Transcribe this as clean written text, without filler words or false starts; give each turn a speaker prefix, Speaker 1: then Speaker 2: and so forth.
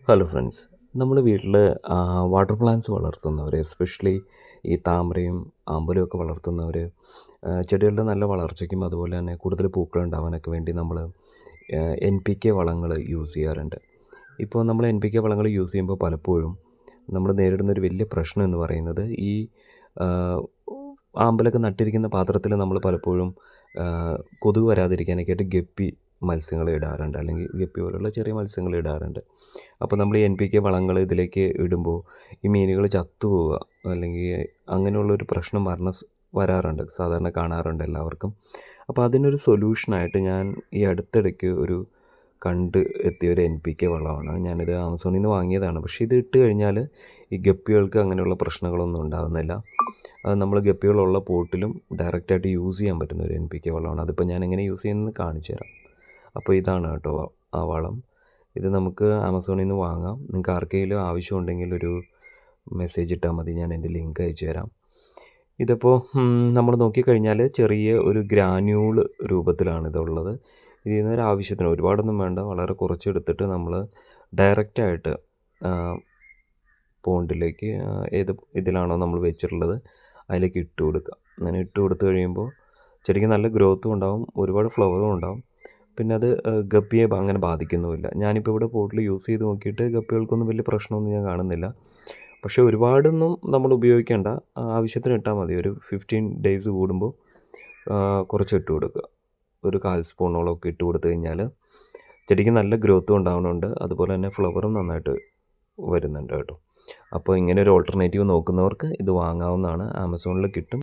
Speaker 1: Hello friends. നമ്മൾ വീട്ടിൽ water plants വളർത്തുന്നവർ, especially ഈ താമരയും ആമ്പലും ഒക്കെ വളർത്തുന്നവർ, ചെടികളുടെ നല്ല വളർച്ചയ്ക്കും അതുപോലെ തന്നെ കൂടുതൽ പൂക്കൾ ഉണ്ടാവാനൊക്കെ വേണ്ടി നമ്മൾ NPK വളങ്ങൾ യൂസ് ചെയ്യാറുണ്ട്. ഇപ്പോൾ നമ്മൾ NPK വളങ്ങൾ യൂസ് ചെയ്യുമ്പോൾ പലപ്പോഴും നമ്മൾ നേരിടുന്നൊരു വലിയ പ്രശ്നം എന്ന് പറയുന്നത് ഈ ആ, ആമ്പലൊക്കെ നട്ടിരിക്കുന്ന പാത്രത്തിൽ നമ്മൾ പലപ്പോഴും ആ, കൊതുക് വരാതിരിക്കാനൊക്കെ ആയിട്ട് ഗപ്പി മത്സ്യങ്ങളെ ഇടാറുണ്ട്, അല്ലെങ്കിൽ ഗപ്പി പോലുള്ള ചെറിയ മത്സ്യങ്ങൾ ഇടാറുണ്ട്. അപ്പോൾ നമ്മൾ ഈ NPK വളങ്ങൾ ഇതിലേക്ക് ഇടുമ്പോൾ ഈ മീനുകൾ ചത്തുപോവുക, അല്ലെങ്കിൽ അങ്ങനെയുള്ളൊരു പ്രശ്നം വരാറുണ്ട്, സാധാരണ കാണാറുണ്ട് എല്ലാവർക്കും. അപ്പോൾ അതിനൊരു സൊല്യൂഷനായിട്ട് ഞാൻ ഈ അടുത്തിടയ്ക്ക് കണ്ട് എത്തിയ ഒരു NPK വളമാണ്. ഞാനിത് ആമസോണിൽ നിന്ന് വാങ്ങിയതാണ്. പക്ഷേ ഇത് ഇട്ട് കഴിഞ്ഞാൽ ഈ ഗപ്പികൾക്ക് അങ്ങനെയുള്ള പ്രശ്നങ്ങളൊന്നും ഉണ്ടാകുന്നില്ല. അത് നമ്മൾ ഗപ്പികളുള്ള പോട്ടിലും ഡയറക്റ്റായിട്ട് യൂസ് ചെയ്യാൻ പറ്റുന്ന ഒരു NPK വളമാണ്. അതിപ്പോൾ ഞാൻ എങ്ങനെ യൂസ് ചെയ്യുന്നത് കാണിച്ചു തരാം. അപ്പോൾ ഇതാണ് കേട്ടോ ആ വളം. ഇത് നമുക്ക് ആമസോണിൽ നിന്ന് വാങ്ങാം. നിങ്ങൾക്ക് ആർക്കെങ്കിലും ആവശ്യമുണ്ടെങ്കിൽ ഒരു മെസ്സേജ് ഇട്ടാൽ മതി, ഞാൻ എൻ്റെ ലിങ്ക് അയച്ചു തരാം. ഇതിപ്പോൾ നമ്മൾ നോക്കിക്കഴിഞ്ഞാൽ ചെറിയ ഒരു ഗ്രാന്യൂൾ രൂപത്തിലാണ് ഇതുള്ളത്. ഇതിൽ നിന്ന് ഒരു ആവശ്യത്തിന്, ഒരുപാടൊന്നും വേണ്ട, വളരെ കുറച്ചെടുത്തിട്ട് നമ്മൾ ഡയറക്റ്റായിട്ട് പോണ്ടിലേക്ക് ഏത് ഇതിലാണോ നമ്മൾ വെച്ചിട്ടുള്ളത് അതിലേക്ക് ഇട്ട് കൊടുക്കുക. അങ്ങനെ ഇട്ട് കൊടുത്തു കഴിയുമ്പോൾ ചെടിക്ക് നല്ല ഗ്രോത്തും ഉണ്ടാവും, ഒരുപാട് ഫ്ലവറും ഉണ്ടാവും. പിന്നെ അത് ഗപ്പിയെ അങ്ങനെ ബാധിക്കുന്നുമില്ല. ഞാനിപ്പോൾ ഇവിടെ പോട്ടിൽ യൂസ് ചെയ്ത് നോക്കിയിട്ട് ഗപ്പികൾക്കൊന്നും വലിയ പ്രശ്നമൊന്നും ഞാൻ കാണുന്നില്ല. പക്ഷേ ഒരുപാടൊന്നും നമ്മൾ ഉപയോഗിക്കേണ്ട, ആവശ്യത്തിന് ഇട്ടാൽ മതി. ഒരു 15 ഡേയ്സ് കൂടുമ്പോൾ കുറച്ച് ഇട്ട് കൊടുക്കുക. ഒരു 1/4 സ്പൂണോളമൊക്കെ ഇട്ട് കൊടുത്തു കഴിഞ്ഞാൽ ചെടിക്ക് നല്ല ഗ്രോത്തും ഉണ്ടാവുന്നുണ്ട്, അതുപോലെ തന്നെ ഫ്ലവറും നന്നായിട്ട് വരുന്നുണ്ട് കേട്ടോ. അപ്പോൾ ഇങ്ങനെ ഒരു ഓൾട്ടർനേറ്റീവ് നോക്കുന്നവർക്ക് ഇത് വാങ്ങാവുന്നതാണ്. ആമസോണിൽ കിട്ടും.